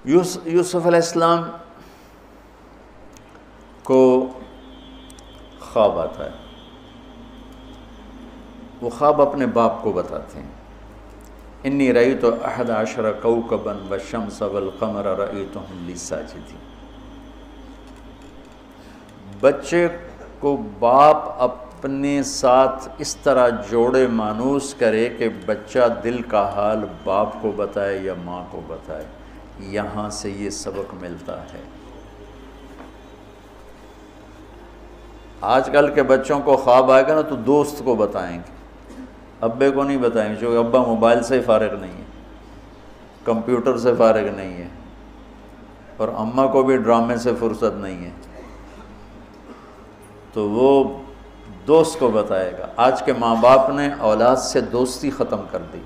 یوسف علیہ السلام کو خواب آتا ہے، وہ خواب اپنے باپ کو بتاتے ہیں، انی رأیت 11 کوکبا والشمس والقمر رأیتهم لی ساجدین۔ بچے کو باپ اپنے ساتھ اس طرح جوڑے مانوس کرے کہ بچہ دل کا حال باپ کو بتائے یا ماں کو بتائے، یہاں سے یہ سبق ملتا ہے۔ آج کل کے بچوں کو خواب آئے گا نا تو دوست کو بتائیں گے، ابے کو نہیں بتائیں گے، کیونکہ ابا موبائل سے فارغ نہیں ہے، کمپیوٹر سے فارغ نہیں ہے، اور اماں کو بھی ڈرامے سے فرصت نہیں ہے، تو وہ دوست کو بتائے گا۔ آج کے ماں باپ نے اولاد سے دوستی ختم کر دی۔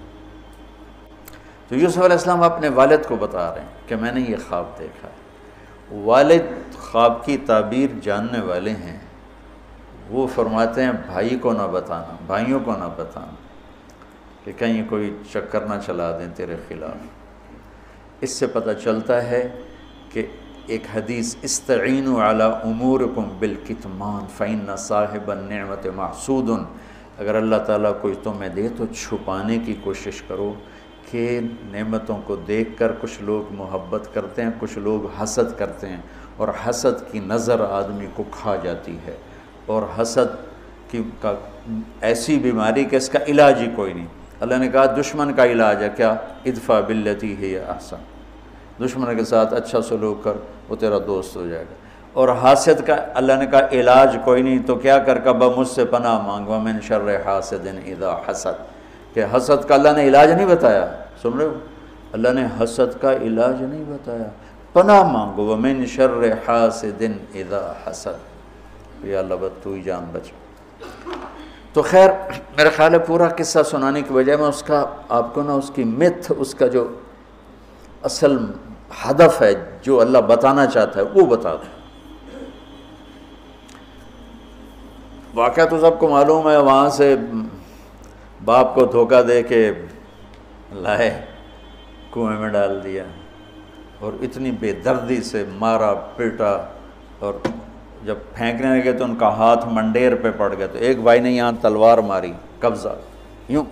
تو یوسف علیہ السلام اپنے والد کو بتا رہے ہیں کہ میں نے یہ خواب دیکھا ہے۔ والد خواب کی تعبیر جاننے والے ہیں، وہ فرماتے ہیں بھائی کو نہ بتانا، بھائیوں کو نہ بتانا، کہ کہیں کوئی چکر نہ چلا دیں تیرے خلاف۔ اس سے پتہ چلتا ہے کہ ایک حدیث استعینوا علی امورکم بالکتمان فإن صاحب النعمت محسود، اگر اللہ تعالیٰ کوئی تمہیں دے تو چھپانے کی کوشش کرو، کہ نعمتوں کو دیکھ کر کچھ لوگ محبت کرتے ہیں، کچھ لوگ حسد کرتے ہیں، اور حسد کی نظر آدمی کو کھا جاتی ہے، اور حسد کا ایسی بیماری کہ اس کا علاج ہی کوئی نہیں۔ اللہ نے کہا دشمن کا علاج ہے کیا؟ ادفع باللتی ہی احسن، دشمن کے ساتھ اچھا سلوک کر، وہ تیرا دوست ہو جائے گا۔ اور حاسد کا اللہ نے کہا علاج کوئی نہیں، تو کیا کر کبا مجھ سے پناہ مانگ، ومن شر حاسد اذا حسد، کہ حسد کا اللہ نے علاج نہیں بتایا، سن رہے ہو؟ اللہ نے حسد کا علاج نہیں بتایا، پناہ مانگو، ومن شر حاسد اذا حسد، یا اللہ بس تو ہی جان بچ۔ تو خیر میرا خیال ہے پورا قصہ سنانے کی بجائے میں اس کا آپ کو نا اس کی متھ، اس کا جو اصل ہدف ہے جو اللہ بتانا چاہتا ہے وہ بتا دوں۔ واقعہ تو سب کو معلوم ہے، وہاں سے باپ کو دھوکہ دے کے لائے، کنویں میں ڈال دیا، اور اتنی بے دردی سے مارا پیٹا، اور جب پھینکنے لگے تو ان کا ہاتھ منڈیر پہ پڑ گیا، تو ایک بھائی نے یہاں تلوار ماری، قبضہ یوں،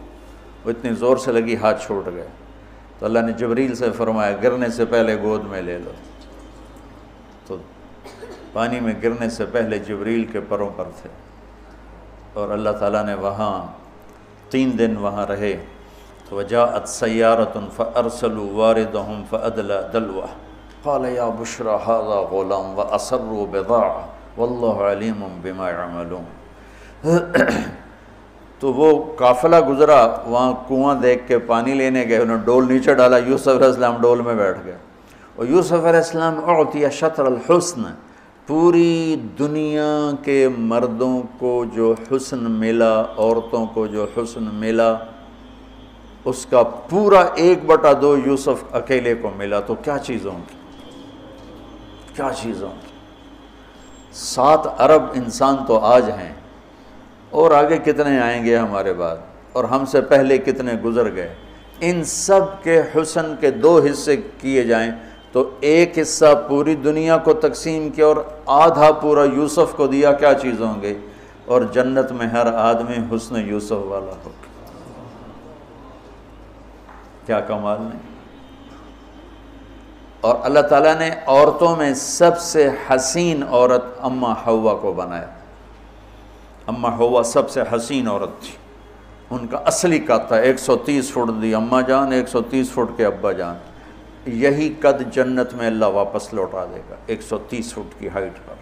وہ اتنی زور سے لگی ہاتھ چھوٹ گئے، تو اللہ نے جبریل سے فرمایا گرنے سے پہلے گود میں لے لو، تو پانی میں گرنے سے پہلے جبریل کے پروں پر تھے، اور اللہ تعالیٰ نے وہاں 3 دن وہاں رہے۔ تو وجاءت سیارۃ فارسلوا واردہم فادلی دلوہ قال یا بشری ھذا غلام واسروا بضاعہ واللہ علیم بما یعملون۔ تو وہ قافلہ گزرا، وہاں کنواں دیکھ کے پانی لینے گئے، انہوں نے ڈول نیچے ڈالا، یوسف علیہ السلام ڈول میں بیٹھ گئے، اور یوسف علیہ السلام اعطی شطر الحسن، پوری دنیا کے مردوں کو جو حسن ملا، عورتوں کو جو حسن ملا، اس کا پورا 1/2 یوسف اکیلے کو ملا، تو کیا چیزوں کی، کیا چیزوں کی۔ 7 ارب انسان تو آج ہیں، اور آگے کتنے آئیں گے ہمارے بعد، اور ہم سے پہلے کتنے گزر گئے۔ ان سب کے حسن کے 2 حصے کیے جائیں تو 1 حصہ پوری دنیا کو تقسیم کیا اور آدھا پورا یوسف کو دیا، کیا چیز ہوں گے؟ اور جنت میں ہر آدمی حسن یوسف والا ہو، کیا کمال نہیں۔ اور اللہ تعالیٰ نے عورتوں میں سب سے حسین عورت اماں حوا کو بنایا، اماں حوا سب سے حسین عورت تھی، ان کا اصلی قد تھا 130 فٹ دی اماں جان، 130 فٹ کے ابا جان، یہی قد جنت میں اللہ واپس لوٹا دے گا 130 فٹ کی ہائٹ پر۔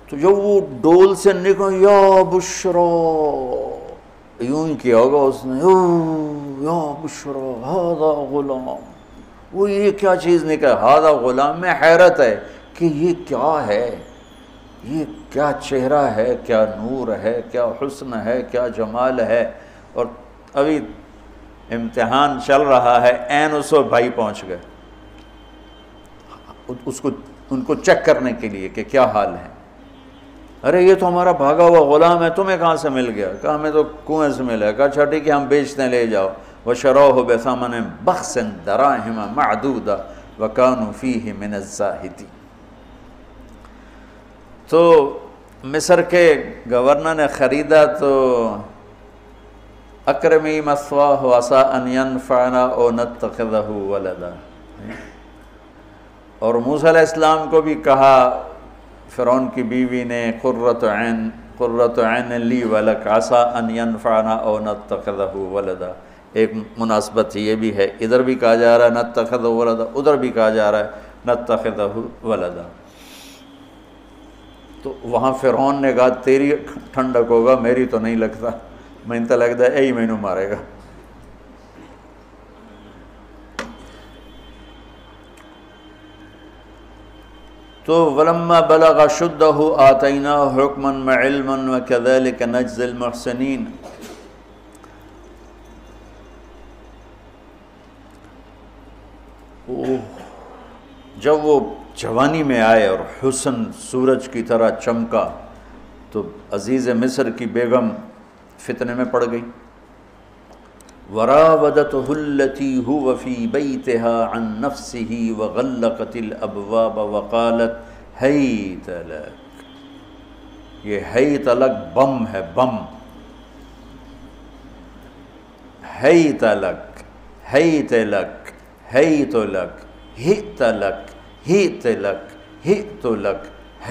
تو جو وہ ڈول سے نکل یا بشرا، یوں ہی کیا ہوگا اس نے، یا بشرا ھذا غلام، وہ یہ کیا چیز نکل، ھذا غلام، میں حیرت ہے کہ یہ کیا ہے، یہ کیا چہرہ ہے، کیا نور ہے، کیا حسن ہے، کیا جمال ہے۔ اور ابھی امتحان چل رہا ہے، عین اس وقت بھائی پہنچ گئے ان کو چیک کرنے کے لیے کہ کیا حال ہے۔ ارے یہ تو ہمارا بھاگا ہوا غلام ہے، تمہیں کہاں سے مل گیا؟ کہا ہمیں تو کنویں سے ملا ہے۔ کہا اچھا ٹھیک ہے ہم بیچتے ہیں، لے جاؤ۔ وشروه بثمن بخس دراهم معدودہ وكانوا فيه من الزاهدين۔ تو مصر کے گورنر نے خریدا تو اکرمی مثواہ عسیٰ ان ینفعنا او نتخذہ ولدا، اور موسیٰ علیہ السلام کو بھی کہا فرعون کی بیوی نے قرۃ عین لی ولک عسیٰ ان ینفعنا او نتخذہ ولدا۔ ایک مناسبت یہ بھی ہے، ادھر بھی کہا جا رہا ہے نتخذہ ولدا، ادھر بھی کہا جا رہا ہے نتخذہ ولدا۔ تو وہاں فرعون نے کہا تیری ٹھنڈک ہوگا، میری تو نہیں لگتا، میں تو لگتا ہے یہی مینوں مارے گا۔ تو ولما بلغ شدہ آتیناہ حکما وعلما وکذلک نجزی المحسنین۔ جب وہ جوانی میں آئے اور حسن سورج کی طرح چمکا تو عزیز مصر کی بیگم فتنے میں پڑ گئی۔ وراودته التي هو في بيتها عن نفسه وغلقت الابواب وقالت هيت لك۔ یہ ہیت لک بم ہے، بم، ہیت لک، ہیت لک، ہیت لک، ہیت لک، ہیت لک، ہیت لک،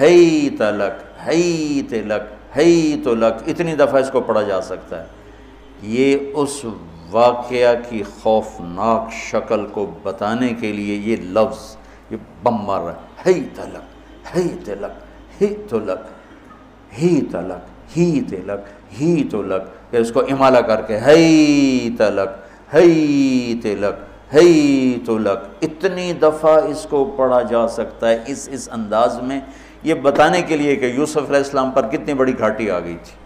ہیت لک، ہیت لک، ہیت لک، اتنی دفعہ اس کو پڑھا جا سکتا ہے۔ یہ اس واقعہ کی خوفناک شکل کو بتانے کے لیے یہ لفظ، یہ بم مار رہا ہے، ہیت لک، ہیت لک، ہیت لک، ہیت لک، ہیت لک، ہیت لک، کہ اس کو امالہ کر کے ہیت لک، ہیت لک، ہیت لک، اتنی دفعہ اس کو پڑھا جا سکتا ہے اس انداز میں، یہ بتانے کے لیے کہ یوسف علیہ السلام پر کتنی بڑی گھاٹی آ گئی تھی۔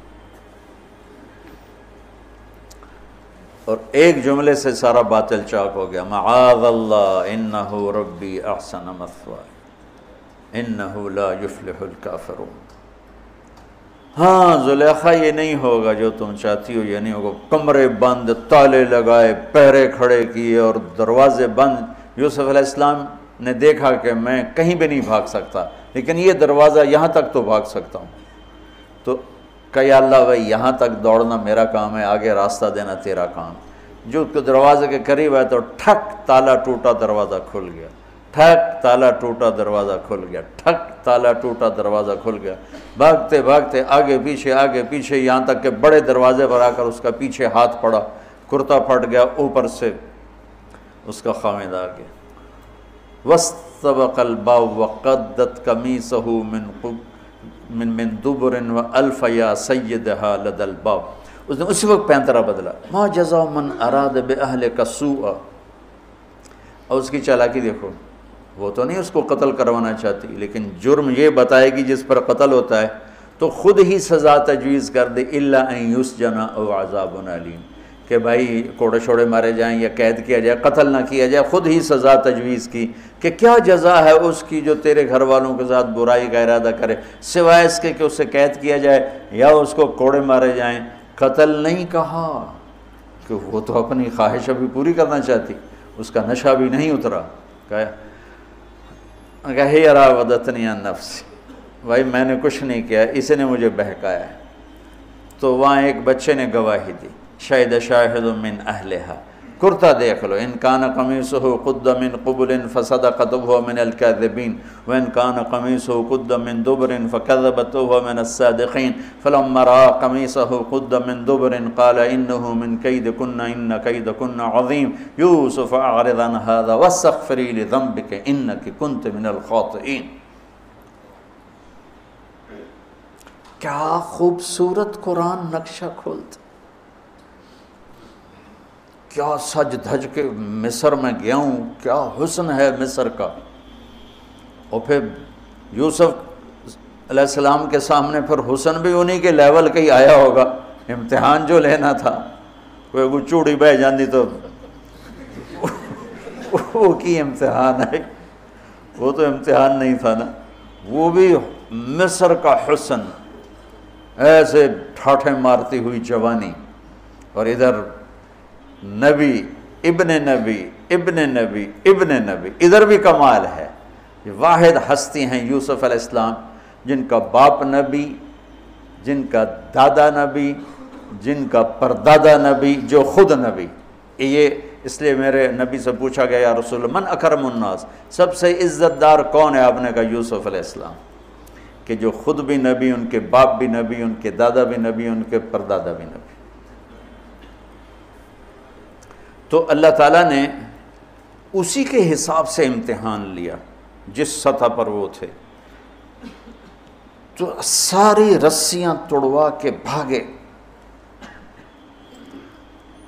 اور ایک جملے سے سارا باطل چاک ہو گیا، معاذ اللہ انہ ربی احسن مثوایا انہ لا یفلح الکافرون۔ ہاں زلیخا یہ نہیں ہوگا جو تم چاہتی ہو، یہ نہیں ہوگا، کمرے بند، تالے لگائے، پہرے کھڑے کیے اور دروازے بند۔ یوسف علیہ السلام نے دیکھا کہ میں کہیں بھی نہیں بھاگ سکتا، لیکن یہ دروازہ یہاں تک تو بھاگ سکتا ہوں۔ تو کہ یا اللہ بھائی یہاں تک دوڑنا میرا کام ہے، آگے راستہ دینا تیرا کام۔ جو دروازے کے قریب ہے تو ٹھک تالا ٹوٹا دروازہ کھل گیا، ٹھک تالا ٹوٹا دروازہ کھل گیا، ٹھک تالا ٹوٹا دروازہ کھل گیا۔ بھاگتے بھاگتے آگے پیچھے یہاں تک کہ بڑے دروازے پر آ کر اس کا پیچھے ہاتھ پڑا، کرتا پھٹ گیا، اوپر سے اس کا خامد آ گیا۔ وَاسْتَبَقَ الْبَابُ وَقَدَّتْ قَمِيصَهُ من دبر وَأَلْفَ يَا سَيِّدَهَا لَدَى الْبَابِ۔ اس نے اسی وقت پینترا بدلا، مَا جَزَاءُ مَنْ أَرَادَ بِأَهْلِكَ سُوءًا۔ اور اس کی چالاکی دیکھو، وہ تو نہیں اس کو قتل کروانا چاہتی، لیکن جرم یہ بتائے گی جس پر قتل ہوتا ہے تو خود ہی سزا تجویز کر دے، إِلَّا أَن يُسْجَنَ أَوْ عَذَابٌ أَلِيمٌ، کہ بھائی کوڑے شوڑے مارے جائیں یا قید کیا جائے، قتل نہ کیا جائے، خود ہی سزا تجویز کی کہ کیا جزا ہے اس کی جو تیرے گھر والوں کے ساتھ برائی کا ارادہ کرے، سوائے اس کے کہ اسے قید کیا جائے یا اس کو کوڑے مارے جائیں۔ قتل نہیں کہا کہ وہ تو اپنی خواہش ابھی پوری کرنا چاہتی، اس کا نشہ بھی نہیں اترا۔ کہا ہی راودتنی عن نفسی، بھائی میں نے کچھ نہیں کیا، اس نے مجھے بہکایا ہے۔ تو وہاں ایک بچے نے گواہی دی، شاہد شاہد من اہلہا، کرتا دیکھ لو، ان کان قمیصہ قد من قبل فصدقت وهو من الكاذبین وان کان قمیصہ قد من دبر فکذبت وهو من الصادقین فلما رأى قمیصہ قد من دبر قال انه من کیدکن ان کیدکن عظیم یوسف اعرض عن هذا واستغفری لذنبک انک کنت من الخاطئین۔ کیا خوبصورت قرآن نقشہ کھولتا، کیا سج دھج کے مصر میں گیا ہوں، کیا حسن ہے مصر کا۔ اور پھر یوسف علیہ السلام کے سامنے پھر حسن بھی انہی کے لیول کا ہی آیا ہوگا، امتحان جو لینا تھا، کوئی چوڑی بہ جاندی تو وہ کی امتحان ہے، وہ تو امتحان نہیں تھا نا، وہ بھی مصر کا حسن، ایسے ٹھاٹھے مارتی ہوئی جوانی، اور ادھر نبی ابن نبی ابن نبی ابن نبی، ادھر بھی کمال ہے۔ یہ واحد ہستی ہیں یوسف علیہ السلام، جن کا باپ نبی، جن کا دادا نبی، جن کا پردادا نبی، جو خود نبی۔ یہ اس لیے میرے نبی سے پوچھا گیا، یا رسول اللہ من اکرم الناس، سب سے عزت دار کون ہے؟ آپ نے کہا یوسف علیہ السلام، کہ جو خود بھی نبی، ان کے باپ بھی نبی، ان کے دادا بھی نبی، ان کے پردادا بھی نبی۔ تو اللہ تعالیٰ نے اسی کے حساب سے امتحان لیا جس سطح پر وہ تھے، تو ساری رسیاں توڑوا کے بھاگے،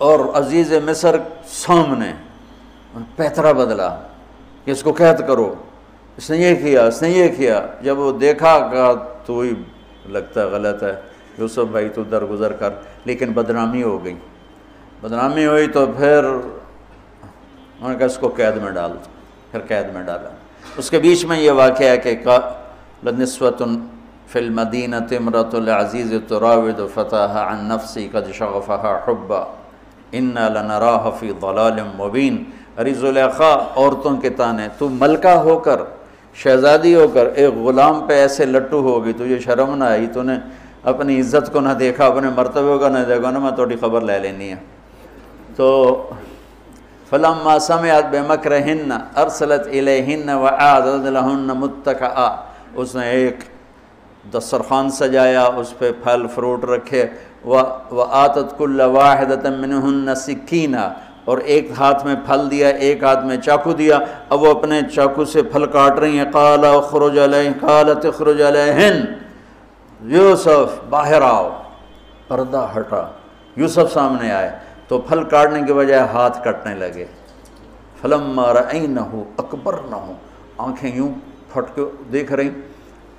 اور عزیز مصر سامنے پیترا بدلا کہ اس کو قید کرو، اس نے یہ کیا، اس نے یہ کیا۔ جب وہ دیکھا کہ تو ہی لگتا ہے غلط ہے، یوسف بھائی تو درگزر کر، لیکن بدنامی ہو گئی۔ بدنامی ہوئی تو پھر انہوں نے کہا اس کو قید میں ڈال دو، پھر قید میں ڈالا۔ اس کے بیچ میں یہ واقعہ ہے کہ لنسوة فی المدینۃ امرأۃ العزیز تراود فتاها عن نفسی قد شغفها حبا انا لنراها فی ضلال مبین۔ ارے زلیخا، عورتوں کے تانے، تو ملکہ ہو کر، شہزادی ہو کر ایک غلام پہ ایسے لٹو ہوگی، تجھے شرم نہ آئی؟ تو نے اپنی عزت کو نہ دیکھا، اپنے مرتبے کو نہ دیکھا نا، میں تھوڑی خبر لے لینی ہے۔ تو فلما سمعت بمکرہن ارسلت الیہن وأعدت لہن متکئا، اس نے ایک دسترخوان سجایا، اس پہ پھل فروٹ رکھے، وآتت کل واحدۃ منہن سکینہ، اور ایک ہاتھ میں پھل دیا، ایک ہاتھ میں چاقو دیا۔ اب وہ اپنے چاقو سے پھل کاٹ رہی ہیں۔ قال اخرج علیہن، قالت اخرج علیہن، یوسف باہر آؤ۔ پردہ ہٹا، یوسف سامنے آئے تو پھل کاٹنے کے بجائے ہاتھ کٹنے لگے۔ فلما رأینہ اکبرنہ، آنکھیں یوں پھٹ کے دیکھ رہی،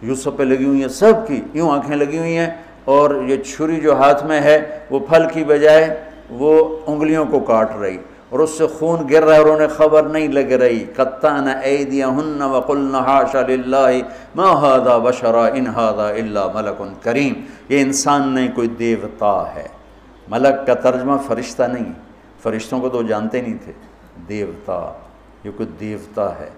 یوسف پہ لگی ہوئی ہیں، سب کی یوں آنکھیں لگی ہوئی ہیں، اور یہ چھری جو ہاتھ میں ہے وہ پھل کی بجائے وہ انگلیوں کو کاٹ رہی، اور اس سے خون گر رہا ہے، اور انہیں خبر نہیں لگ رہی۔ قطعن ایدیہن وقلن حاش للہ ما ھذا بشرا ان ھذا الا ملک کریم۔ یہ انسان نہیں، کوئی دیوتا ہے۔ ملک کا ترجمہ فرشتہ نہیں، فرشتوں کو تو جانتے نہیں تھے، دیوتا، یہ کوئی دیوتا ہے۔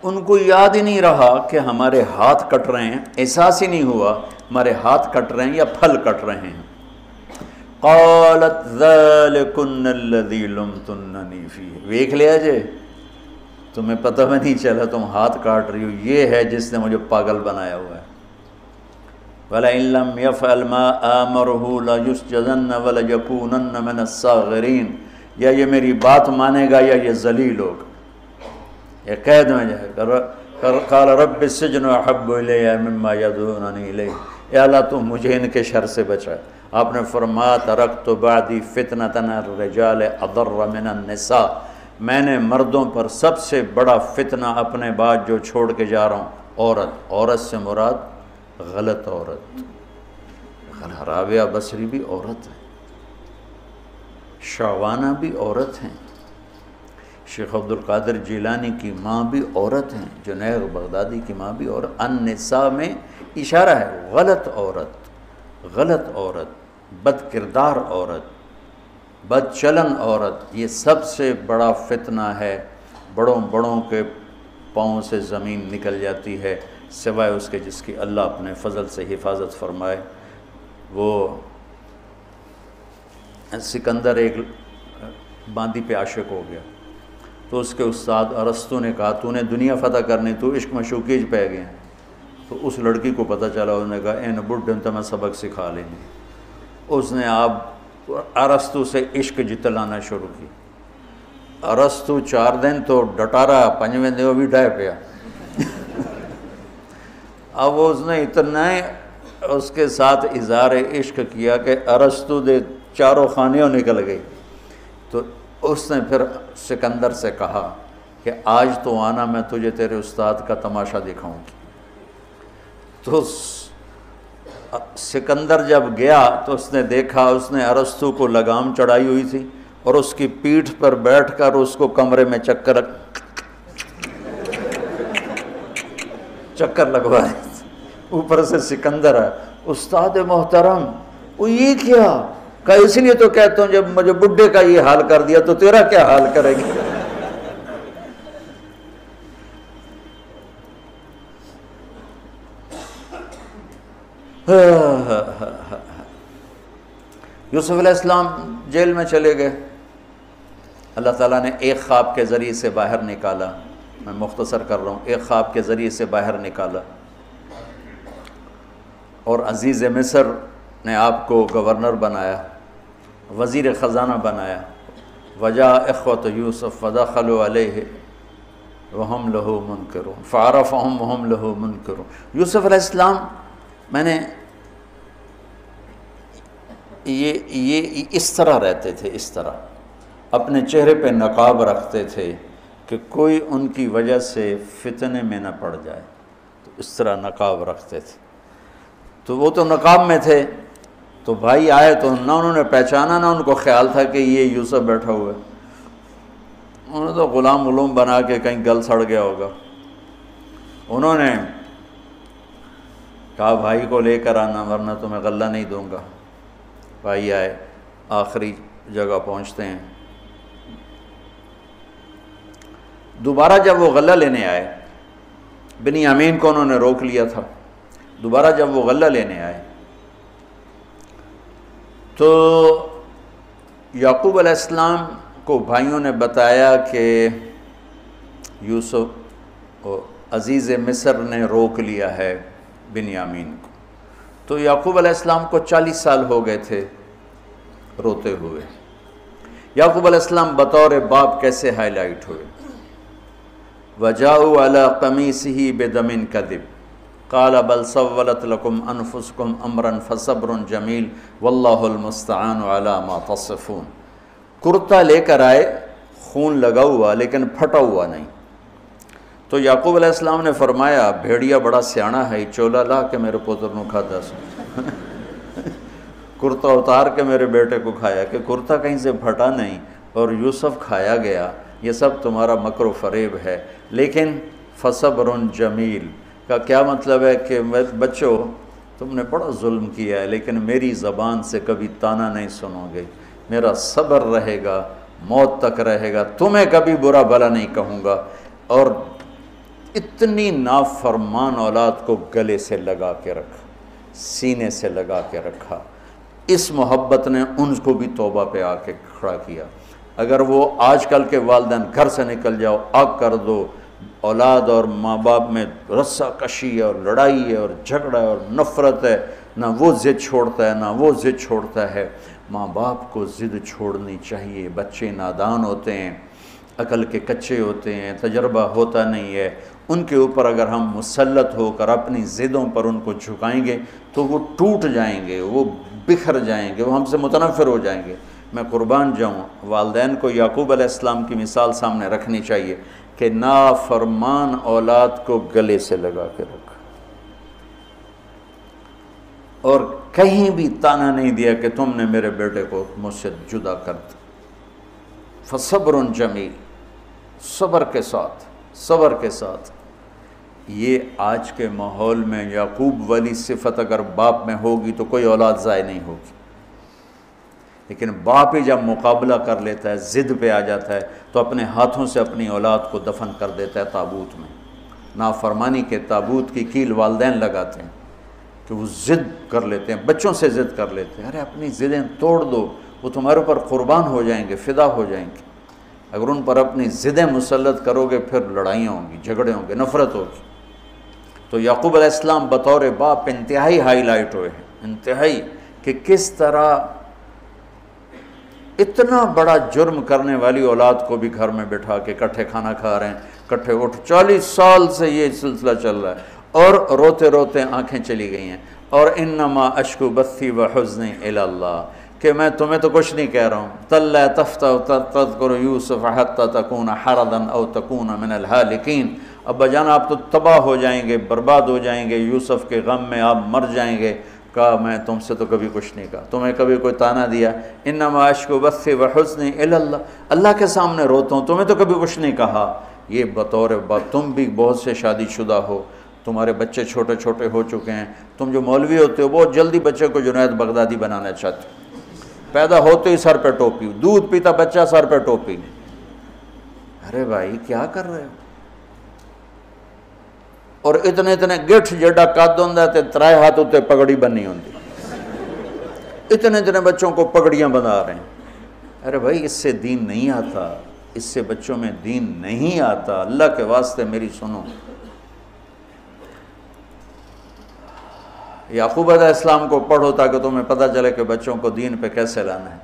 ان کو یاد ہی نہیں رہا کہ ہمارے ہاتھ کٹ رہے ہیں، احساس ہی نہیں ہوا ہمارے ہاتھ کٹ رہے ہیں یا پھل کٹ رہے ہیں۔ قالت ذالکن الذی لمتننی فیہ، دیکھ لیا جے، تمہیں پتہ بھی نہیں چلا تم ہاتھ کاٹ رہی ہو، یہ ہے جس نے مجھے پاگل بنایا ہوا ہے۔ وَلَئِن لَّمْ يَفْعَلْ مَا آمَرُهُ لَيُسْجَنَنَّ وَلَيَكُونَنَّ مِنَ الصَّاغِرِينَ، یا یہ میری بات مانے گا یا یہ ذلیل ہوگا، یہ قید میں جائے گا۔ قال رب السجن احب الی مما یدعوننی الیہ، اے اللہ تو مجھے ان کے شر سے بچا۔ آپ نے فرمایا ترکت بعدی فتنۃ الرجال اضر من النساء، میں نے مردوں پر سب سے بڑا فتنہ اپنے بعد جو چھوڑ کے جا رہا ہوں عورت۔ عورت سے مراد غلط عورت، رابعہ بصری بھی عورت ہے، شعوانہ بھی عورت ہیں، شیخ عبد القادر جیلانی کی ماں بھی عورت ہیں، جنید بغدادی کی ماں بھی عورت۔ النساء میں اشارہ ہے غلط عورت، غلط عورت، بد کردار عورت، بد چلن عورت، یہ سب سے بڑا فتنہ ہے۔ بڑوں بڑوں کے پاؤں سے زمین نکل جاتی ہے، سوائے اس کے جس کی اللہ اپنے فضل سے حفاظت فرمائے۔ وہ سکندر ایک باندی پہ عاشق ہو گیا، تو اس کے استاد ارسطو نے کہا تو نے دنیا فتح کرنی، تو عشق میں شوکیج پہ گئے۔ تو اس لڑکی کو پتہ چلا، انہوں نے کہا این بڈھن تو میں سبق سکھا لیں گے۔ اس نے آپ ارسطو سے عشق جتلانا شروع کی۔ ارسطو 4 دن تو ڈٹا رہا، 5ویں دن وہ بھی ڈھائے پیا۔ اب اس نے اتنا اس کے ساتھ اظہار عشق کیا کہ ارسطو دے چاروں خانیوں نکل گئی۔ تو اس نے پھر سکندر سے کہا کہ آج تو آنا، میں تجھے تیرے استاد کا تماشا دکھاؤں گی۔ تو سکندر جب گیا تو اس نے دیکھا، اس نے ارسطو کو لگام چڑھائی ہوئی تھی، اور اس کی پیٹھ پر بیٹھ کر اس کو کمرے میں چکر لگوا رہے تھے، اوپر سے سکندر ہے۔ استاد محترم وہ یہ کیا؟ کہ اس لیے تو کہتا ہوں جب مجھے بڈھے کا یہ حال کر دیا تو تیرا کیا حال کرے گی؟ یوسف علیہ السلام جیل میں چلے گئے، اللہ تعالیٰ نے ایک خواب کے ذریعے سے باہر نکالا، میں مختصر کر رہا ہوں، ایک خواب کے ذریعے سے باہر نکالا، اور عزیز مصر نے آپ کو گورنر بنایا، وزیر خزانہ بنایا۔ وجاء اخوۃ یوسف فدخلوا علیہ وہم لہ منکرون فعرفہم وہم لہ منکرون۔ یوسف علیہ السلام میں نے یہ اس طرح رہتے تھے، اس طرح اپنے چہرے پہ نقاب رکھتے تھے کہ کوئی ان کی وجہ سے فتنے میں نہ پڑ جائے، تو اس طرح نقاب رکھتے تھے۔ تو وہ تو نقاب میں تھے، تو بھائی آئے تو نہ انہوں نے پہچانا، نہ ان کو خیال تھا کہ یہ یوسف بیٹھا ہوا ہے، انہوں نے تو غلام علوم بنا کے کہیں گل سڑ گیا ہوگا۔ انہوں نے کہا بھائی کو لے کر آنا ورنہ تمہیں غلہ نہیں دوں گا۔ بھائی آئے، آخری جگہ پہنچتے ہیں۔ دوبارہ جب وہ غلہ لینے آئے، بنیامین کو انہوں نے روک لیا تھا، دوبارہ جب وہ غلہ لینے آئے تو یعقوب علیہ السلام کو بھائیوں نے بتایا کہ یوسف عزیز مصر نے روک لیا ہے بنیامین کو۔ تو یعقوب علیہ السلام کو 40 سال ہو گئے تھے روتے ہوئے۔ یعقوب علیہ السلام بطور باپ کیسے ہائی لائٹ ہوئے؟ وَجَاءُوا عَلَىٰ قَمِيصِهِ بِدَمٍ كَذِبٍ قَالَ بَلْ سَوَّلَتْ لَكُمْ أَنفُسُكُمْ أَمْرًا فَصَبْرٌ جَمِيلٌ وَاللَّهُ الْمُسْتَعَانُ عَلَىٰ مَا تَصِفُونَ۔ کرتا لے کر آئے، خون لگا ہوا لیکن پھٹا ہوا نہیں۔ تو یعقوب علیہ السلام نے فرمایا بھیڑیا بڑا سیانا ہے، چولا لا کے میرے پوتر نو کھاتا سو کرتا اتار کے میرے بیٹے کو کھایا، کہ کرتا کہیں سے پھٹا نہیں اور یوسف کھایا گیا، یہ سب تمہارا مکر و فریب ہے۔ لیکن فصبر جمیل کا کیا مطلب ہے کہ بچوں تم نے بڑا ظلم کیا ہے لیکن میری زبان سے کبھی تانا نہیں سنو گے، میرا صبر رہے گا، موت تک رہے گا، تمہیں کبھی برا بھلا نہیں کہوں گا۔ اور اتنی نافرمان اولاد کو گلے سے لگا کے رکھا، سینے سے لگا کے رکھا۔ اس محبت نے ان کو بھی توبہ پہ آ کے کھڑا کیا۔ اگر وہ آج کل کے والدین گھر سے نکل جاؤ، آگ کر دو، اولاد اور ماں باپ میں رسہ کشی ہے اور لڑائی ہے اور جھگڑا ہے اور نفرت ہے، نہ وہ ضد چھوڑتا ہے نہ وہ ضد چھوڑتا ہے۔ ماں باپ کو ضد چھوڑنی چاہیے، بچے نادان ہوتے ہیں، عقل کے کچے ہوتے ہیں، تجربہ ہوتا نہیں ہے، ان کے اوپر اگر ہم مسلط ہو کر اپنی ضدوں پر ان کو جھکائیں گے تو وہ ٹوٹ جائیں گے، وہ بکھر جائیں گے، وہ ہم سے متنفر ہو جائیں گے۔ میں قربان جاؤں، والدین کو یعقوب علیہ السلام کی مثال سامنے رکھنی چاہیے کہ نافرمان اولاد کو گلے سے لگا کے رکھا اور کہیں بھی تانا نہیں دیا کہ تم نے میرے بیٹے کو مجھ سے جدا کر دیا۔ فصبر جمیل، صبر کے ساتھ۔ یہ آج کے ماحول میں یعقوب والی صفت اگر باپ میں ہوگی تو کوئی اولاد ضائع نہیں ہوگی، لیکن باپ ہی جب مقابلہ کر لیتا ہے، ضد پہ آ جاتا ہے، تو اپنے ہاتھوں سے اپنی اولاد کو دفن کر دیتا ہے تابوت میں۔ نافرمانی کے تابوت کی کیل والدین لگاتے ہیں کہ وہ ضد کر لیتے ہیں، بچوں سے ضد کر لیتے ہیں۔ ارے اپنی ضدیں توڑ دو، وہ تمہارے اوپر قربان ہو جائیں گے، فدا ہو جائیں گے۔ اگر ان پر اپنی ضدیں مسلط کرو گے پھر لڑائیاں ہوں گی، جھگڑے ہوں گے، نفرت ہوگی۔ تو یعقوب علیہ السلام بطور باپ انتہائی ہائی لائٹ ہوئے ہیں، انتہائی، کہ کس طرح اتنا بڑا جرم کرنے والی اولاد کو بھی گھر میں بٹھا کے کٹھے کھانا کھا رہے ہیں، کٹھے اٹھ، 40 سال سے یہ سلسلہ چل رہا ہے، اور روتے روتے آنکھیں چلی گئی ہیں۔ اور انما اشکو بثی وحزنی الی اللہ، کہ میں تمہیں تو کچھ نہیں کہہ رہا ہوں، تَلَّا تَفْتَحُ تَذْكُرُ يُوسُفَ حَتَّى تَكُونَ حَرَضًا أَوْ تَكُونَ مِنَ الْهَالِكِينَ۔ ابا جان آپ تو تباہ ہو جائیں گے، برباد ہو جائیں گے، یوسف کے غم میں آپ مر جائیں گے، کہا میں تم سے تو کبھی کچھ نہیں کہا، تمہیں کبھی کوئی تانا دیا؟ انما اشکو بثی وحزنی الی اللہ، اللہ کے سامنے روتا ہوں، تمہیں تو کبھی کچھ نہیں کہا۔ یہ بطور باپ، تم بھی بہت سے شادی شدہ ہو، تمہارے بچے چھوٹے چھوٹے ہو چکے ہیں، تم جو مولوی ہوتے ہو بہت جلدی بچے کو جنید بغدادی بنانا چاہتے ہو، پیدا ہوتے ہی سر پہ ٹوپی، دودھ پیتا بچہ سر پہ ٹوپی۔ ارے بھائی کیا کر رہے ہو؟ اور اتنے اتنے گٹھ جڑا قد ہوندا تے ترائے ہاتھ اتے پگڑی بننی ہوندی، اتنے اتنے بچوں کو پگڑیاں بنا رہے ہیں۔ ارے بھائی اس سے دین نہیں آتا، اس سے بچوں میں دین نہیں آتا، اللہ کے واسطے میری سنو۔ یعقوب علیہ السلام کو پڑھو تاکہ تمہیں پتہ چلے کہ بچوں کو دین پہ کیسے لانا ہے۔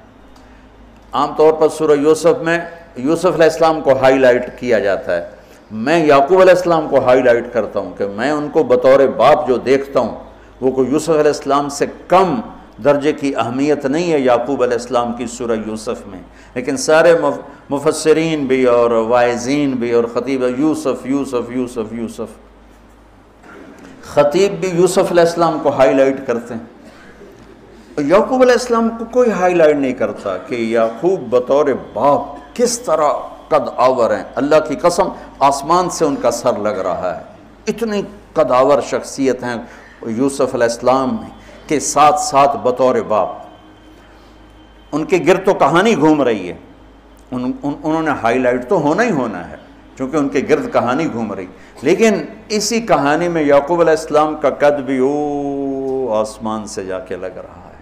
عام طور پر سورہ یوسف میں یوسف علیہ السلام کو ہائی لائٹ کیا جاتا ہے، میں یعقوب علیہ السلام کو ہائی لائٹ کرتا ہوں کہ میں ان کو بطور باپ جو دیکھتا ہوں وہ کوئی یوسف علیہ السلام سے کم درجے کی اہمیت نہیں ہے یعقوب علیہ السلام کی سورہ یوسف میں، لیکن سارے مفسرین بھی اور واعظین بھی اور خطیب یوسف یوسف یوسف یوسف، خطیب بھی یوسف علیہ السلام کو ہائی لائٹ کرتے ہیں۔ یعقوب علیہ السلام کو کوئی ہائی لائٹ نہیں کرتا کہ یعقوب بطور باپ کس طرح قد آور ہیں، اللہ کی قسم آسمان سے ان کا سر لگ رہا ہے، اتنی قد آور شخصیت ہیں یوسف علیہ السلام کے ساتھ ساتھ بطور باپ۔ ان کے گرد تو کہانی گھوم رہی ہے، انہوں نے ہائی لائٹ تو ہونا ہی ہونا ہے چونکہ ان کے گرد کہانی گھوم رہی، لیکن اسی کہانی میں یعقوب علیہ السلام کا قد بھی آسمان سے جا کے لگ رہا ہے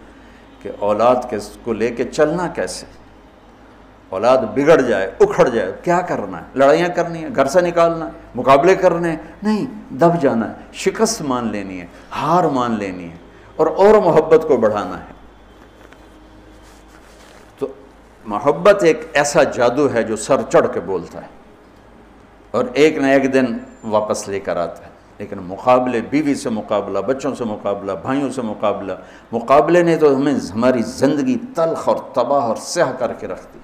کہ اولاد کو لے کے چلنا کیسے، اولاد بگڑ جائے اکھڑ جائے کیا کرنا ہے، لڑائیاں کرنی ہے، گھر سے نکالنا ہے، مقابلے کرنے ہیں، نہیں، دب جانا ہے، شکست مان لینی ہے، ہار مان لینی ہے اور محبت کو بڑھانا ہے۔ تو محبت ایک ایسا جادو ہے جو سر چڑھ کے بولتا ہے اور ایک نہ ایک دن واپس لے کر آتا ہے، لیکن مقابلے، بیوی سے مقابلہ، بچوں سے مقابلہ، بھائیوں سے مقابلہ، مقابلے نے تو ہمیں ہماری زندگی تلخ اور تباہ اور سیاہ کر کے رکھ دی۔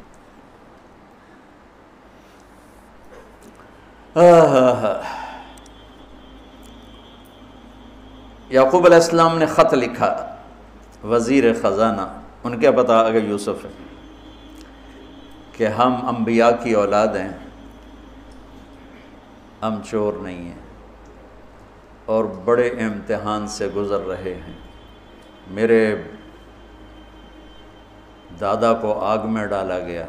یعقوب علیہ السلام نے خط لکھا وزیر خزانہ، ان کے پتہ اگر یوسف ہے، کہ ہم انبیاء کی اولاد ہیں، ہم چور نہیں ہیں اور بڑے امتحان سے گزر رہے ہیں، میرے دادا کو آگ میں ڈالا گیا،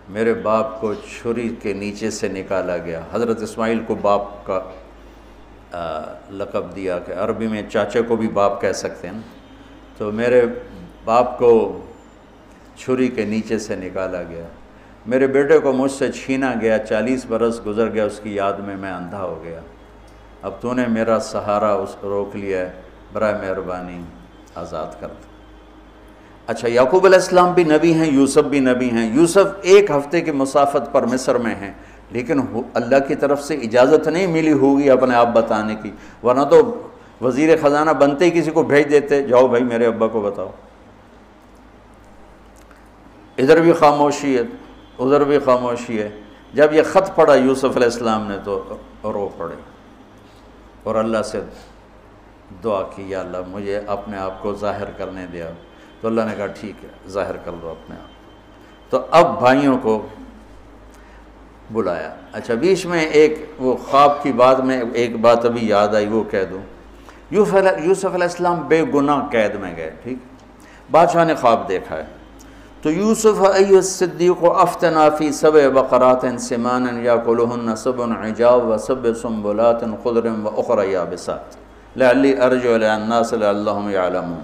میرے باپ کو چھری کے نیچے سے نکالا گیا، حضرت اسماعیل کو باپ کا لقب دیا کہ عربی میں چاچے کو بھی باپ کہہ سکتے ہیں، تو میرے باپ کو چھری کے نیچے سے نکالا گیا، میرے بیٹے کو مجھ سے چھینا گیا، 40 برس گزر گیا، اس کی یاد میں اندھا ہو گیا، اب تو نے میرا سہارا روک لیا ہے، برائے مہربانی آزاد کر دو۔ اچھا یعقوب علیہ السلام بھی نبی ہیں، یوسف بھی نبی ہیں، یوسف ایک ہفتے کی مسافت پر مصر میں ہیں، لیکن اللہ کی طرف سے اجازت نہیں ملی ہوگی اپنے آپ بتانے کی، ورنہ تو وزیر خزانہ بنتے ہی کسی کو بھیج دیتے، جاؤ بھائی میرے ابا کو بتاؤ۔ ادھر بھی خاموشی ہے، ادھر بھی خاموشی ہے۔ جب یہ خط پڑھا یوسف علیہ السلام نے تو رو پڑے اور اللہ سے دعا کی، یا اللہ مجھے اپنے آپ کو ظاہر کرنے دیا، تو اللہ نے کہا ٹھیک ہے ظاہر کر دو اپنے آپ۔ تو اب بھائیوں کو بلایا۔ اچھا بیچ میں ایک وہ خواب کی بات میں ایک بات ابھی یاد آئی، وہ کہہ دوں۔ یوسف علیہ السلام بے گناہ قید میں گئے، ٹھیک، بادشاہ نے خواب دیکھا ہے، تو یوسف ایھا الصدیق افتنا فی 7 بقرات سمان یاکلہن 7 عجاف و7 سنبلات خضر واخری یابسات لعلی ارجع الی الناس لعلہم یعلمون۔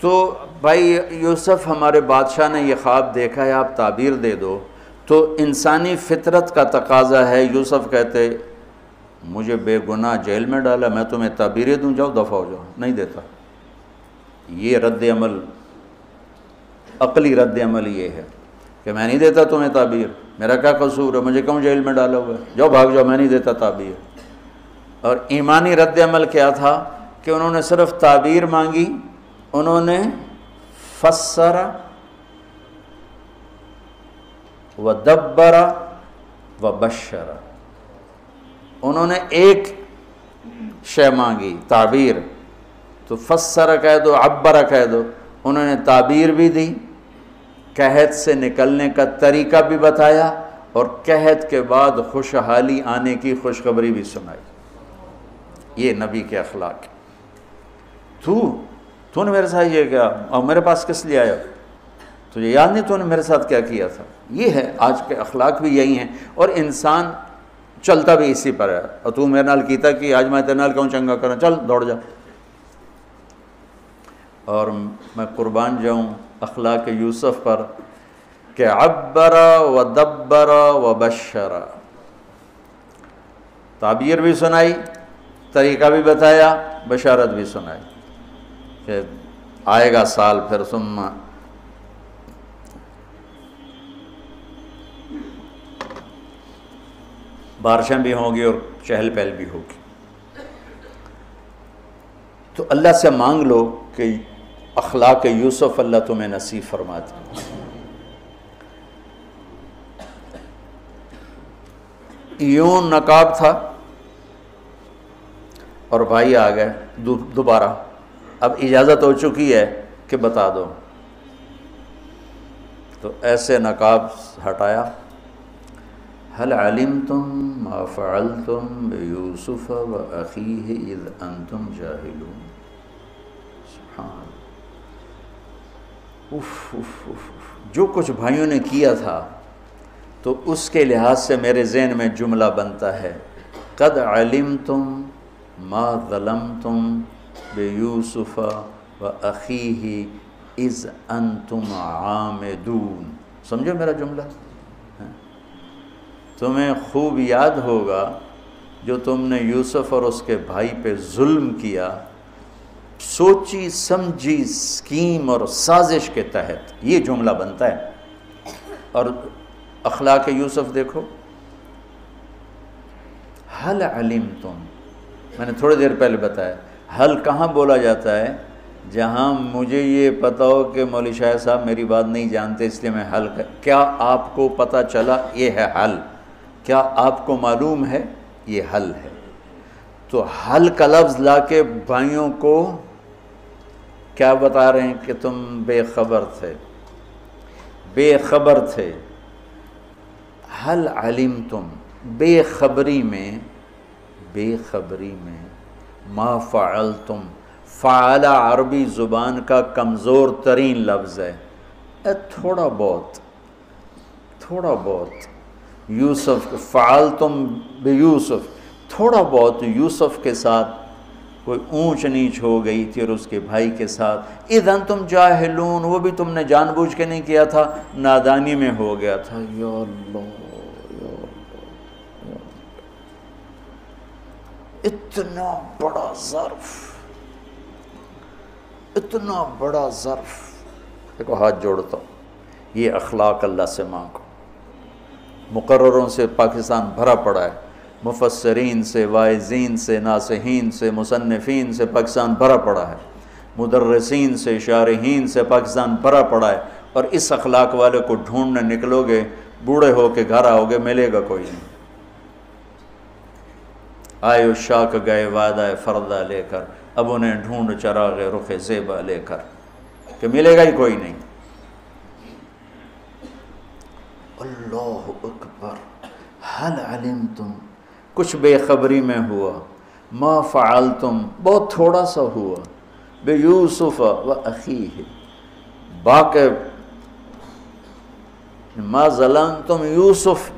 تو بھائی یوسف ہمارے بادشاہ نے یہ خواب دیکھا ہے، آپ تعبیر دے دو۔ تو انسانی فطرت کا تقاضا ہے، یوسف کہتے مجھے بے گناہ جیل میں ڈالا، میں تمہیں تعبیریں دوں، جاؤ دفع ہو جاؤ، نہیں دیتا۔ یہ رد عمل، عقلی رد عمل یہ ہے کہ میں نہیں دیتا تمہیں تعبیر، میرا کیا قصور ہے، مجھے کیوں جیل میں ڈالا ہوا ہے، جاؤ بھاگ جاؤ، میں نہیں دیتا تعبیر۔ اور ایمانی رد عمل کیا تھا کہ انہوں نے صرف تعبیر مانگی، انہوں نے فسر ودبر وبشر، انہوں نے ایک شے مانگی تعبیر، تو فسر کہہ دو، عبر کہہ دو، انہوں نے تعبیر بھی دی، قحط سے نکلنے کا طریقہ بھی بتایا، اور قحط کے بعد خوشحالی آنے کی خوشخبری بھی سنائی۔ یہ نبی کے اخلاق ہے۔ تو نے میرے ساتھ یہ کیا، اور میرے پاس کس لیے آیا؟ تجھے یاد نہیں تو نے میرے ساتھ کیا کیا تھا؟ یہ ہے آج کے اخلاق بھی یہی ہیں، اور انسان چلتا بھی اسی پر ہے۔ اور تو میرے نال کیتا کہ آج میں تیرے نال کیوں چنگا کرنا، چل دوڑ جا۔ اور میں قربان جاؤں اخلاق یوسف پر کہ عبر و دبر و بشر، تعبیر بھی سنائی، طریقہ بھی بتایا، بشارت بھی سنائی کہ آئے گا سال پھر، ثم بارشیں بھی ہوں گی اور چہل پہل بھی ہوگی۔ تو اللہ سے مانگ لو کہ اخلاق یوسف اللہ تمہیں نصیب فرما دے۔ یوں نقاب تھا اور بھائی آ گئے دوبارہ، اب اجازت ہو چکی ہے کہ بتا دو، تو ایسے نقاب ہٹایا، هل علمتم ما فعلتم بيوسف وأخيه إذ أنتم جاهلون۔ سبحان جو کچھ بھائیوں نے کیا تھا تو اس کے لحاظ سے میرے ذہن میں جملہ بنتا ہے، قد علمتم ما ظلمتم بیوسف وأخیہ اذ انتم عامدون۔ سمجھو میرا جملہ؟ تمہیں خوب یاد ہوگا جو تم نے یوسف اور اس کے بھائی پہ ظلم کیا، سوچی سمجھی اسکیم اور سازش کے تحت، یہ جملہ بنتا ہے۔ اور اخلاق یوسف دیکھو، حل علمتم، میں نے تھوڑی دیر پہلے بتایا، حل کہاں بولا جاتا ہے؟ جہاں مجھے یہ پتہ ہو کہ مولوی شاہ صاحب میری بات نہیں جانتے اس لیے میں حل کیا آپ کو پتہ چلا؟ یہ ہے حل۔ کیا آپ کو معلوم ہے؟ یہ حل ہے۔ تو حل کا لفظ لا کے بھائیوں کو کیا بتا رہے ہیں کہ تم بے خبر تھے، بے خبر تھے۔ حل علمتم، بے خبری میں ما فعلتم، فعل عربی زبان کا کمزور ترین لفظ ہے، تھوڑا بہت یوسف، فعلتم بیوسف، تھوڑا بہت یوسف کے ساتھ کوئی اونچ نیچ ہو گئی تھی اور اس کے بھائی کے ساتھ، اذ انتم جاہلون، وہ بھی تم نے جان بوجھ کے نہیں کیا تھا، نادانی میں ہو گیا تھا۔ یا اللہ، اتنا بڑا ظرف، اتنا بڑا ظرف۔ دیکھو ہاتھ جوڑتا ہوں، یہ اخلاق اللہ سے مانگو۔ مقرروں سے پاکستان بھرا پڑا ہے، مفسرین سے، واعظین سے، ناصحین سے، مصنفین سے پاکستان بھرا پڑا ہے، مدرسین سے، شارحین سے پاکستان بھرا پڑا ہے، اور اس اخلاق والے کو ڈھونڈنے نکلو گے، بوڑھے ہو کے گھر آؤ گے، ملے گا کوئی نہیں۔ آئے اشاک گئے وعدہ فردہ لے کر، اب انہیں ڈھونڈ چراغ رخ زیبا لے کر، کہ ملے گا ہی کوئی نہیں۔ اللہ اکبر، حل علمتم، کچھ بے خبری میں ہوا، ما فعلتم، بہت تھوڑا سا ہوا، بے یوسف و اخیہ، باقی ما ظلمتم یوسف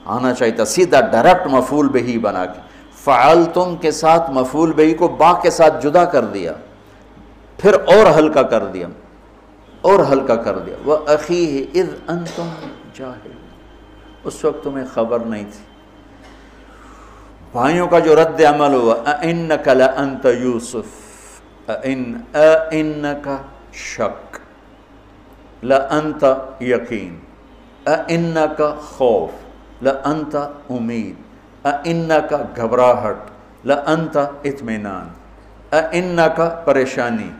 آنا چاہیے تھا، سیدھا ڈائریکٹ مفعول بہی بنا کے، فعلتم کے ساتھ مفعول بہی کو با کے ساتھ جدا کر دیا، پھر اور ہلکا کر دیا، وَأَخِيهِ اِذْ أَنْتُمْ جَاهِلُونَ، اس وقت تمہیں خبر نہیں تھی۔ بھائیوں کا جو رد عمل ہوا، أَإِنَّكَ لَأَنْتَ يُوسُف، أَإِنَّكَ شک، لَأَنْتَ یقین، أَإِنَّكَ خوف، لَأَنْتَ امید، أَإِنَّكَ گھبراہٹ، لَأَنْتَ اطمینان، أَإِنَّكَ پریشانی،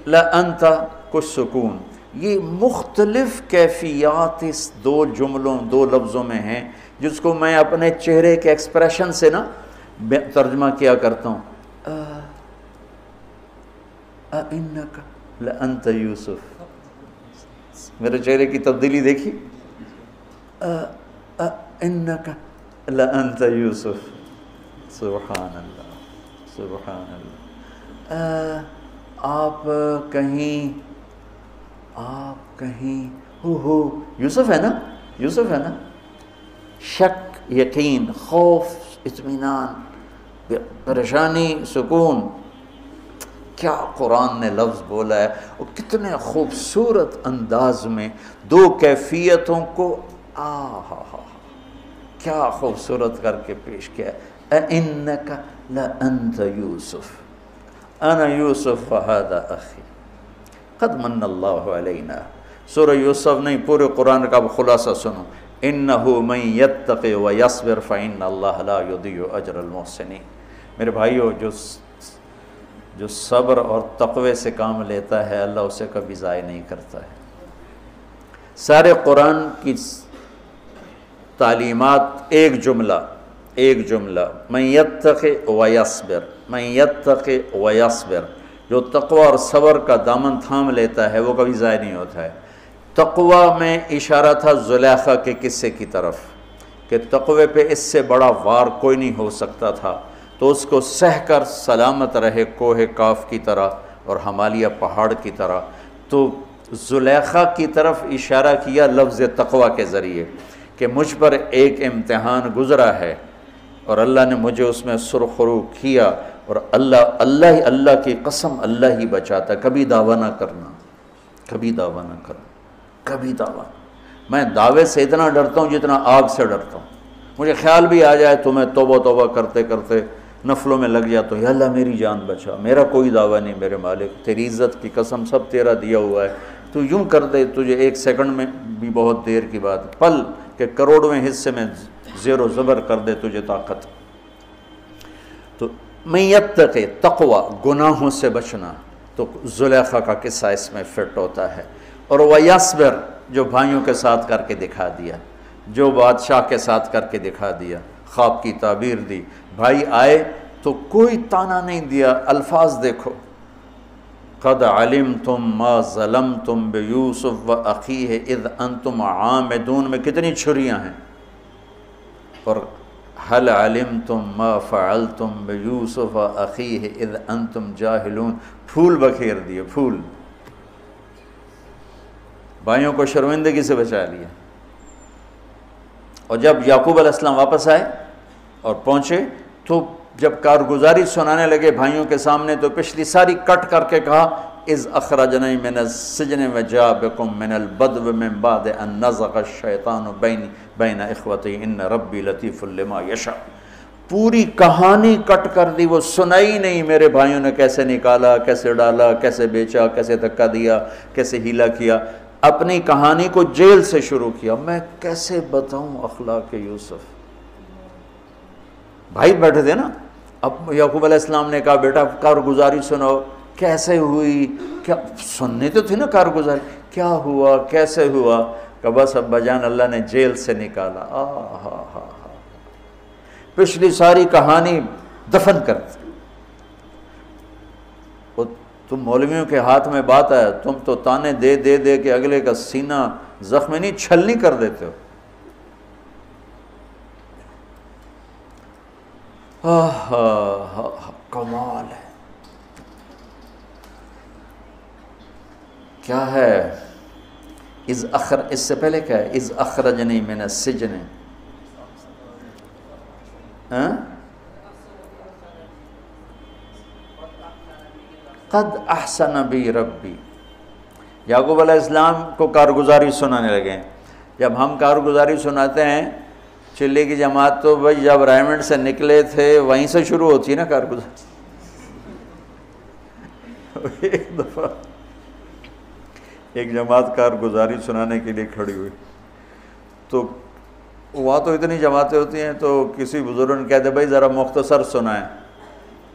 لَأَنْتَ کچھ سکون۔ یہ مختلف کیفیات اس دو جملوں، دو لفظوں میں ہیں، جس کو میں اپنے چہرے کے ایکسپریشن سے نا ترجمہ کیا کرتا ہوں۔ اِنَّكَ لَأَنْتَ یوسف. میرے چہرے کی تبدیلی دیکھی. اِنَّكَ لَأَنْتَ یوسف. سبحان اللہ سبحان اللہ. آپ کہیں ہو یوسف ہے نا، یوسف ہے نا. شک، یقین، خوف، اطمینان، پریشانی، سکون. کیا قرآن نے لفظ بولا ہے، اور کتنے خوبصورت انداز میں دو کیفیتوں کو کیا خوبصورت کر کے پیش کیا ہے. اِنَّكَ لَأَنْتَ یوسف اَنَا یوسف وَهَذَا أَخِي قَدْ مَنَّ اللَّهُ عَلَيْنَا. سورہ یوسف نہیں، پورے قرآن کا خلاصہ سنو. إِنَّهُ مَن يَتَّقِ وَيَصْبِرْ فَإِنَّ اللَّهَ لَا يُضِيعُ أَجْرَ الْمُحْسِنِينَ. میرے بھائیو، جو صبر اور تقوی سے کام لیتا ہے اللہ اسے کبھی ضائع نہیں کرتا ہے. سارے قرآن کی تعلیمات ایک جملہ من یتق ویصبر، من یتق ویصبر. جو تقوی اور صبر کا دامن تھام لیتا ہے وہ کبھی ضائع نہیں ہوتا ہے. تقوی میں اشارہ تھا زلیخا کے قصے کی طرف کہ تقوی پہ اس سے بڑا وار کوئی نہیں ہو سکتا تھا، تو اس کو سہ کر سلامت رہے کوہ کاف کی طرح اور ہمالیہ پہاڑ کی طرح. تو زلیخا کی طرف اشارہ کیا لفظ تقوی کے ذریعے کہ مجھ پر ایک امتحان گزرا ہے اور اللہ نے مجھے اس میں سرخرو کیا، اور اللہ کی قسم اللہ ہی بچاتا. کبھی دعویٰ نہ کرنا، کبھی دعویٰ نہ کرنا، کبھی دعویٰ. میں دعوے سے اتنا ڈرتا ہوں جتنا آگ سے ڈرتا ہوں. مجھے خیال بھی آ جائے تو میں توبہ کرتے کرتے نفلوں میں لگ جاتا ہوں، یا اللہ میری جان بچا، میرا کوئی دعویٰ نہیں میرے مالک، تیری عزت کی قسم سب تیرا دیا ہوا ہے. تو یوں کر دے تجھے ایک سیکنڈ میں بھی بہت دیر کی بات، پل کہ کروڑویں حصے میں زیر و زبر کر دے تجھے طاقت. تو من یتق، تقوی، گناہوں سے بچنا. تو زلیخا کا قصہ اس میں فٹ ہوتا ہے. اور ویصبر، جو بھائیوں کے ساتھ کر کے دکھا دیا، جو بادشاہ کے ساتھ کر کے دکھا دیا، خواب کی تعبیر دی. بھائی آئے تو کوئی تانا نہیں دیا. الفاظ دیکھو، قد علمتم ما ظلمتم بیوسف واخیہ اذ انتم عامدون میں کتنی چھریاں ہیں. اور هل علمتم ما فعلتم بیوسف واخیہ اذ انتم جاہلون، پھول بکھیر دیے، پھول. بھائیوں کو شرمندگی سے بچا لیا. اور جب یعقوب علیہ السلام واپس آئے اور پہنچے تو جب کارگزاری سنانے لگے بھائیوں کے سامنے تو پچھلی ساری کٹ کر کے کہا اذ اخرجنی من السجن وجاء بکم من البدو من بعد ان نزغ الشیطان بین اخوتی ان ربی لطیف لما یشاء. پوری کہانی کٹ کر دی، وہ سنائی نہیں میرے بھائیوں نے کیسے نکالا، کیسے ڈالا، کیسے بیچا، کیسے دھکا دیا، کیسے ہیلا کیا. اپنی کہانی کو جیل سے شروع کیا. میں کیسے بتاؤں اخلاق یوسف. بھائی بیٹھے تھے نا، اب یعقوب علیہ السلام نے کہا بیٹا کارگزاری سناؤ، کیسے ہوئی، کیا سننے تو تھی نا کارگزاری، کیا ہوا کیسے ہوا. کہ بس ابا جان اللہ نے جیل سے نکالا. پچھلی ساری کہانی دفن کر دی. تم مولویوں کے ہاتھ میں بات ہے، تم تو تانے دے دے دے کے اگلے کا سینہ زخمی نہیں چھلنی کر دیتے ہو. کمال ہے. کیا ہے اس سے پہلے کیا ہے اذ اخرجنی من السجن، قد احسن بی ربی. یعقوب علیہ السلام کو کارگزاری سنانے لگے. جب ہم کارگزاری سناتے ہیں چلے کی جماعت تو بھائی جب رائمنڈ سے نکلے تھے وہیں سے شروع ہوتی ہے نا کارگزاری. ایک دفعہ ایک جماعت کارگزاری سنانے کے لیے کھڑی ہوئی تو وہاں تو اتنی جماعتیں ہوتی ہیں تو کسی بزرگ نے کہتے بھائی ذرا مختصر سنائیں.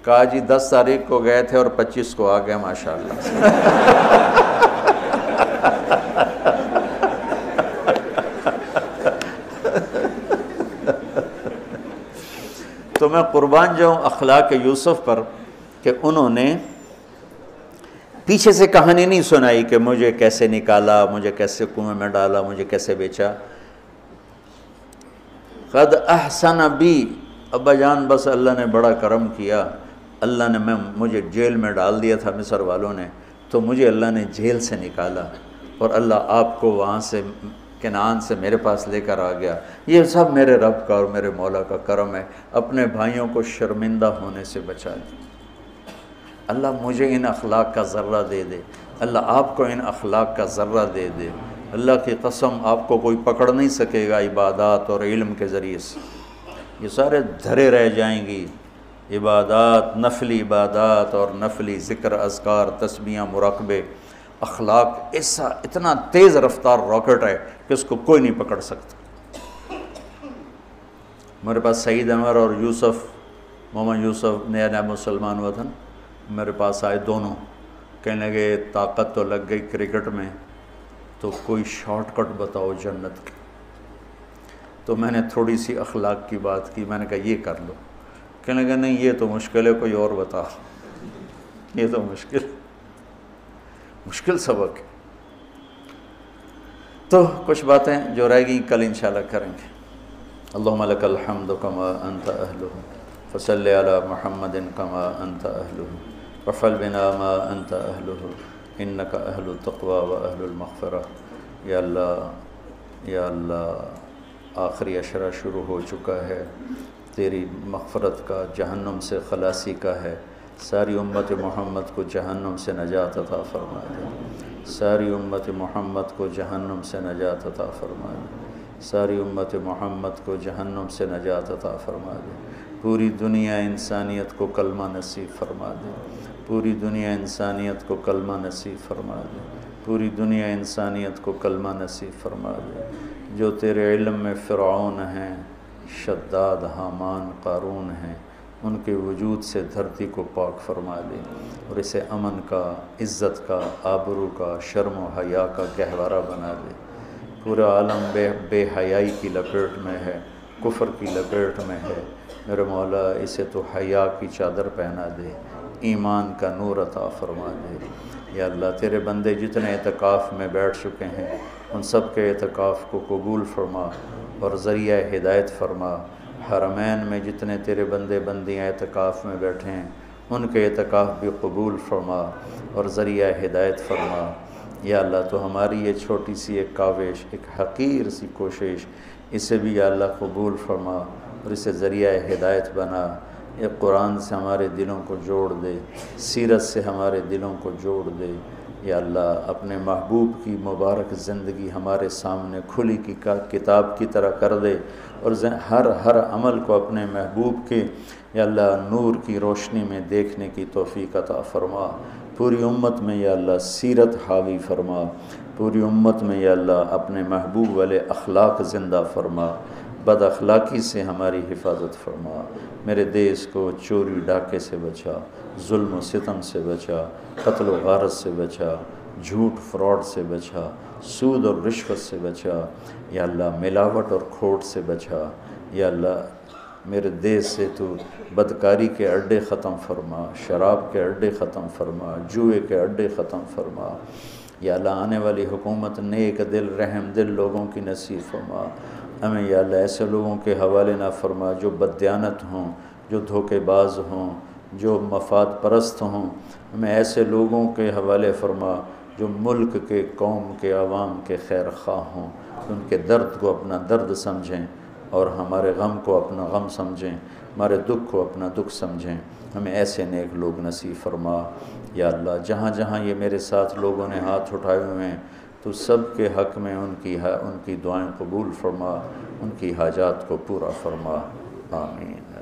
کہا جی 10 تاریخ کو گئے تھے اور 25 کو آ گئے ماشاءاللہ. تو میں قربان جاؤں اخلاق یوسف پر کہ انہوں نے پیچھے سے کہانی نہیں سنائی کہ مجھے کیسے نکالا، مجھے کیسے کنویں میں ڈالا، مجھے کیسے بیچا۔ قد احسن بی، ابا جان بس اللہ نے بڑا کرم کیا، اللہ نے مجھے جیل میں ڈال دیا تھا مصر والوں نے، تو مجھے اللہ نے جیل سے نکالا اور اللہ آپ کو وہاں سے کنعان سے میرے پاس لے کر آ گیا۔ یہ سب میرے رب کا اور میرے مولا کا کرم ہے، اپنے بھائیوں کو شرمندہ ہونے سے بچا دیا۔ اللہ مجھے ان اخلاق کا ذرہ دے دے، اللہ آپ کو ان اخلاق کا ذرہ دے دے۔ اللہ کی قسم آپ کو کوئی پکڑ نہیں سکے گا عبادات اور علم کے ذریعے سے، یہ سارے دھرے رہ جائیں گی۔ عبادات، نفلی عبادات اور نفلی ذکر، اذکار، تسبیحاں، مراقبے، اخلاق ایسا اتنا تیز رفتار راکٹ ہے کہ اس کو کوئی نہیں پکڑ سکتا۔ میرے پاس سعید انور اور یوسف، محمد یوسف نیا نیا مسلمان ہوا تھا نا، میرے پاس آئے دونوں، کہنے لگے طاقت تو لگ گئی کرکٹ میں، تو کوئی شارٹ کٹ بتاؤ جنت کی۔ تو میں نے تھوڑی سی اخلاق کی بات کی، میں نے کہا یہ کر لو، کہنے لگا نہیں یہ تو مشکل ہے، کوئی اور بتا، یہ تو مشکل سبق ہے۔ تو کچھ باتیں جو رہ گئیں کل انشاءاللہ کریں گے۔ اللہم لک الحمد کما انت اہلہ، فصلی علی محمد کما انت اہلہ، وفعل بنا ما انت اہلہ، انک اہل التقوی و اہل المغفرہ۔ یا اللہ آخری عشرہ شروع ہو چکا ہے، تیری مغفرت کا، جہنم سے خلاصی کا ہے۔ ساری امت محمد کو جہنم سے نجات عطا فرما دے، ساری امت محمد کو جہنم سے نجات عطا فرما دے، ساری امت محمد کو جہنم سے نجات عطا فرما دے۔ پوری دنیا انسانیت کو کلمہ نصیب فرما دے، پوری دنیا انسانیت کو کلمہ نصیب فرما دے، پوری دنیا انسانیت کو کلمہ نصیب فرما دے۔ جو تیرے علم میں فرعون ہیں، شداد، حامان، قارون ہیں، ان کے وجود سے دھرتی کو پاک فرما دے اور اسے امن کا، عزت کا، آبرو کا، شرم و حیا کا گہوارہ بنا دے۔ پورا عالم بے حیائی کی لپیٹ میں ہے، کفر کی لپیٹ میں ہے، میرے مولا اسے تو حیا کی چادر پہنا دے، ایمان کا نور عطا فرما دے۔ یا اللہ تیرے بندے جتنے اعتکاف میں بیٹھ چکے ہیں ان سب کے اعتکاف کو قبول فرما اور ذریعہ ہدایت فرما۔ حرمین میں جتنے تیرے بندے بندیاں اعتکاف میں بیٹھے ہیں ان کے اعتکاف بھی قبول فرما اور ذریعہ ہدایت فرما۔ یا اللہ تو ہماری یہ چھوٹی سی ایک کاوش، ایک حقیر سی کوشش، اسے بھی یا اللہ قبول فرما اور اسے ذریعہ ہدایت بنا۔ یہ قرآن سے ہمارے دلوں کو جوڑ دے، سیرت سے ہمارے دلوں کو جوڑ دے۔ یا اللہ اپنے محبوب کی مبارک زندگی ہمارے سامنے کھلی کی کتاب کی طرح کر دے اور ہر عمل کو اپنے محبوب کے یا اللہ نور کی روشنی میں دیکھنے کی توفیق عطا فرما۔ پوری امت میں یا اللہ سیرت حاوی فرما، پوری امت میں یا اللہ اپنے محبوب والے اخلاق زندہ فرما، بد اخلاقی سے ہماری حفاظت فرما۔ میرے دیس کو چوری ڈاکے سے بچا، ظلم و ستم سے بچا، قتل و غارت سے بچا، جھوٹ فراڈ سے بچا، سود اور رشوت سے بچا، یا اللہ ملاوٹ اور کھوٹ سے بچا۔ یا اللہ میرے دیس سے تو بدکاری کے اڈے ختم فرما، شراب کے اڈے ختم فرما، جوئے کے اڈے ختم فرما۔ یا اللہ آنے والی حکومت نیک دل، رحم دل لوگوں کی نصیب فرما۔ ہمیں یا اللہ ایسے لوگوں کے حوالے نہ فرما جو بددیانت ہوں، جو دھوکے باز ہوں، جو مفاد پرست ہوں۔ ہمیں ایسے لوگوں کے حوالے فرما جو ملک کے، قوم کے، عوام کے خیر خواہ ہوں، ان کے درد کو اپنا درد سمجھیں اور ہمارے غم کو اپنا غم سمجھیں، ہمارے دکھ کو اپنا دکھ سمجھیں۔ ہمیں ایسے نیک لوگ نصیب فرما۔ یا اللہ جہاں جہاں یہ میرے ساتھ لوگوں نے ہاتھ اٹھائے ہوئے ہیں تو سب کے حق میں ان کی دعائیں قبول فرما، ان کی حاجات کو پورا فرما۔ آمین۔